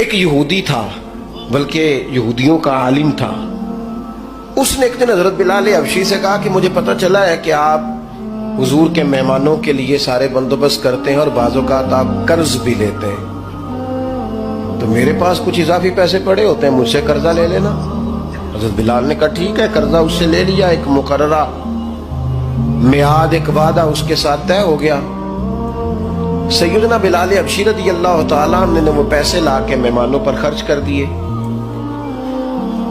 ایک یہودی تھا، بلکہ یہودیوں کا عالم تھا. اس نے ایک دن حضرت بلال حبشی سے کہا کہ مجھے پتہ چلا ہے کہ آپ حضور کے مہمانوں کے لیے سارے بندوبست کرتے ہیں اور بعض اوقات آپ قرض بھی لیتے ہیں، تو میرے پاس کچھ اضافی پیسے پڑے ہوتے ہیں، مجھ سے قرضہ لے لینا. حضرت بلال نے کہا ٹھیک ہے، قرضہ اس سے لے لیا. ایک مقررہ میعاد، ایک وعدہ اس کے ساتھ طے ہو گیا. سیدنا بلال حبشی رضی اللہ تعالیٰ عنہ نے وہ پیسے لا کے مہمانوں پر خرچ کر دیے.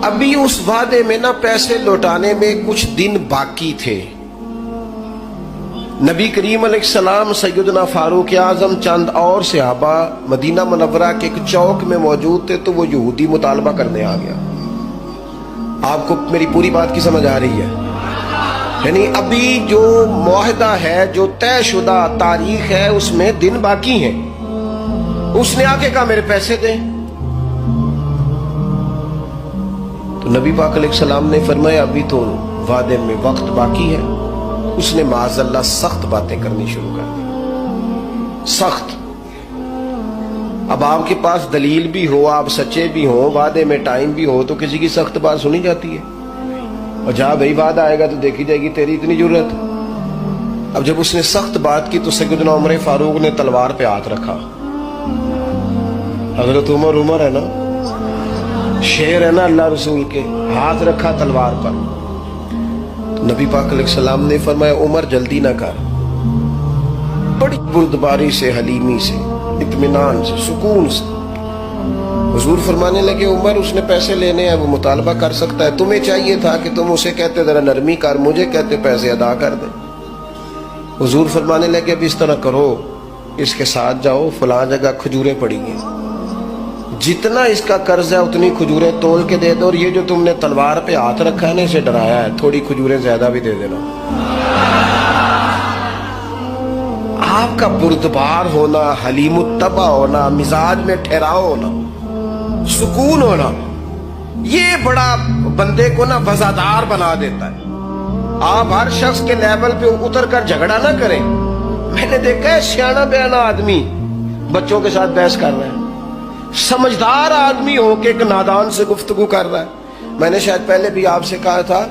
ابھی اس وعدے میں نا پیسے لوٹانے میں کچھ دن باقی تھے. نبی کریم علیہ السلام، سیدنا فاروق اعظم، چند اور صحابہ مدینہ منورہ کے ایک چوک میں موجود تھے، تو وہ یہودی مطالبہ کرنے آ گیا. آپ کو میری پوری بات کی سمجھ آ رہی ہے؟ یعنی ابھی جو معاہدہ ہے، جو طے شدہ تاریخ ہے، اس میں دن باقی ہیں. اس نے آ کے کہا میرے پیسے دیں. تو نبی پاک علیہ السلام نے فرمایا ابھی تو وعدے میں وقت باقی ہے. اس نے معاذ اللہ سخت باتیں کرنی شروع کر دی، سخت. اب آپ کے پاس دلیل بھی ہو، آپ سچے بھی ہو، وعدے میں ٹائم بھی ہو، تو کسی کی سخت بات سنی جاتی ہے. اور جہاں بھائی وعدہ آئے گا تو دیکھی جائے گی تیری اتنی ضرورت. اب جب اس نے سخت بات کی تو سیدنا عمر فاروق نے تلوار پہ ہاتھ رکھا. حضرت عمر ہے نا، شیر ہے نا اللہ رسول کے، ہاتھ رکھا تلوار پر. نبی پاک علیہ السلام نے فرمایا عمر جلدی نہ کر. بڑی بردباری سے، حلیمی سے، اطمینان سے، سکون سے حضور فرمانے لگے عمر اس نے پیسے لینے ہیں، وہ مطالبہ کر سکتا ہے، تمہیں چاہیے تھا کہ تم اسے کہتے ذرا نرمی کر، مجھے کہتے پیسے ادا کر دے. حضور فرمانے لگے اب اس طرح کرو، اس کے ساتھ جاؤ، فلاں جگہ کھجوریں پڑی ہیں، جتنا اس کا قرض ہے اتنی کھجوریں تول کے دے دو، اور یہ جو تم نے تلوار پہ ہاتھ رکھا ہے نا، اسے ڈرایا ہے، تھوڑی کھجوریں زیادہ بھی دے دینا. آپ کا بردبار ہونا، حلیم الطبع ہونا، مزاج میں ٹھہراؤ ہونا، سکون ہونا، یہ بڑا بندے کو نا وفادار بنا دیتا ہے. آپ ہر شخص کے لیول پہ اتر کر جھگڑا نہ کریں. میں نے دیکھا ہے سیانا بیانا آدمی بچوں کے ساتھ بحث کر رہے ہیں، سمجھدار آدمی ہو کہ ایک نادان سے گفتگو کر رہا ہے. میں نے شاید پہلے بھی آپ سے کہا تھا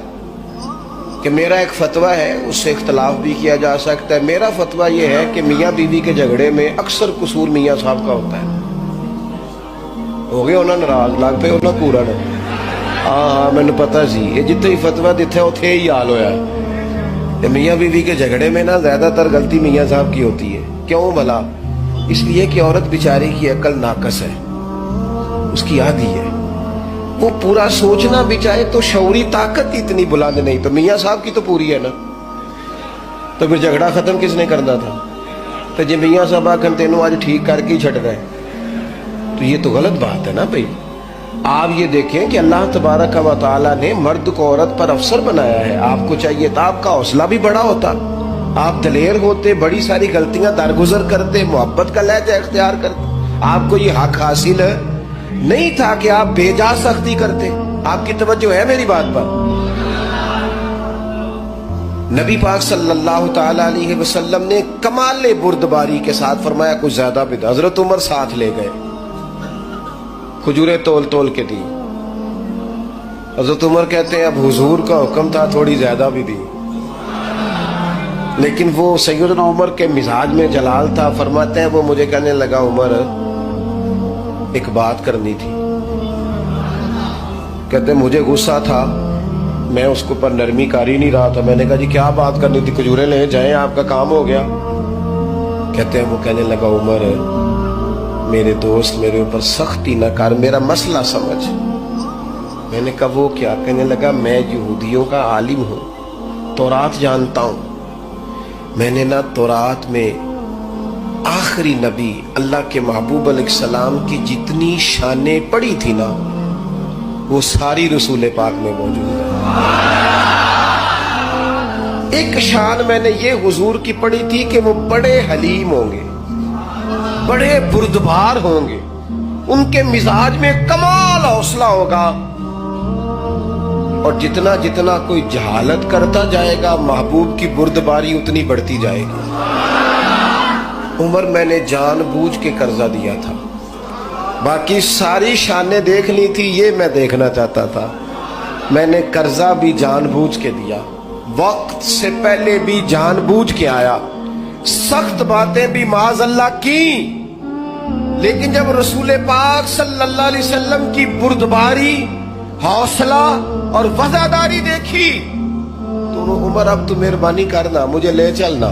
کہ میرا ایک فتویٰ ہے، اس سے اختلاف بھی کیا جا سکتا ہے. میرا فتویٰ یہ ہے کہ میاں بیوی کے جھگڑے میں اکثر قصور میاں صاحب کا ہوتا ہے. ہو گیا انہوں ناراض لگ پہ انہوں پورا نہ. ہاں میں نے پتا سی یہ جتنے ہی فتویٰ دیتے اتنے ہی حال ہویا ہے. میاں بیوی کے جھگڑے میں نا زیادہ تر غلطی میاں صاحب کی ہوتی ہے. کیوں بھلا؟ اس لیے کہ عورت بیچاری کی عقل ناقص ہے، اس کی آدھی ہے، وہ پورا سوچنا بھی چاہے تو شعوری طاقت اتنی بلند نہیں. تو میاں صاحب کی تو پوری ہے نا، تو پھر جھگڑا ختم کس نے کرنا تھا؟ تو جی میاں صاحب آخر تینوں آج ٹھیک کر کے ہی چھٹ رہے، تو یہ تو غلط بات ہے نا بھائی. آپ یہ دیکھیں کہ اللہ تبارک و تعالیٰ نے مرد کو عورت پر افسر بنایا ہے. آپ کو چاہیے تھا آپ کا حوصلہ بھی بڑا ہوتا، آپ دلیر ہوتے، بڑی ساری غلطیاں درگزر کرتے، محبت کا لہجہ اختیار کرتے. آپ کو یہ حق حاصل نہیں تھا کہ آپ بے جا سختی کرتے. آپ کی توجہ ہے میری بات پر؟ نبی پاک صلی اللہ تعالی علیہ وسلم نے کمال بردباری کے ساتھ فرمایا کچھ زیادہ بھی. حضرت عمر ساتھ لے گئے، کھجوریں تول تول کے دی. حضرت عمر کہتے ہیں اب حضور کا حکم تھا تھوڑی زیادہ بھی دی، لیکن وہ سیدنا عمر کے مزاج میں جلال تھا. فرماتے ہیں وہ مجھے کہنے لگا عمر ایک بات کرنی تھی. کہتے ہیں مجھے غصہ تھا، میں اس کو پر نرمی کر ہی نہیں رہا تھا. میں نے کہا جی کیا بات کرنی تھی؟ کھجوریں لے جائیں، آپ کا کام ہو گیا. کہتے ہیں وہ کہنے لگا عمر میرے دوست میرے اوپر سختی نہ کر، میرا مسئلہ سمجھ. میں نے کہا وہ کیا؟ کہنے لگا میں یہودیوں کا عالم ہوں، تورات جانتا ہوں. میں نے نا تورات میں آخری نبی اللہ کے محبوب علیہ السلام کی جتنی شانیں پڑھی تھی نا، وہ ساری رسول پاک میں موجود ہے. ایک شان میں نے یہ حضور کی پڑھی تھی کہ وہ بڑے حلیم ہوں گے، بڑے بردبار ہوں گے، ان کے مزاج میں کمال حوصلہ ہوگا، اور جتنا جتنا کوئی جہالت کرتا جائے گا محبوب کی بردباری اتنی بڑھتی جائے گی. عمر میں نے جان بوجھ کے قرضہ دیا تھا، باقی ساری شانیں دیکھ لی تھی، یہ میں دیکھنا چاہتا تھا. میں نے قرضہ بھی جان بوجھ کے دیا، وقت سے پہلے بھی جان بوجھ کے آیا، سخت باتیں بھی معاذ اللہ کی، لیکن جب رسول پاک صلی اللہ علیہ وسلم کی بردباری، حوصلہ اور وفاداری دیکھی تو عمر اب تو مہربانی کرنا، مجھے لے چلنا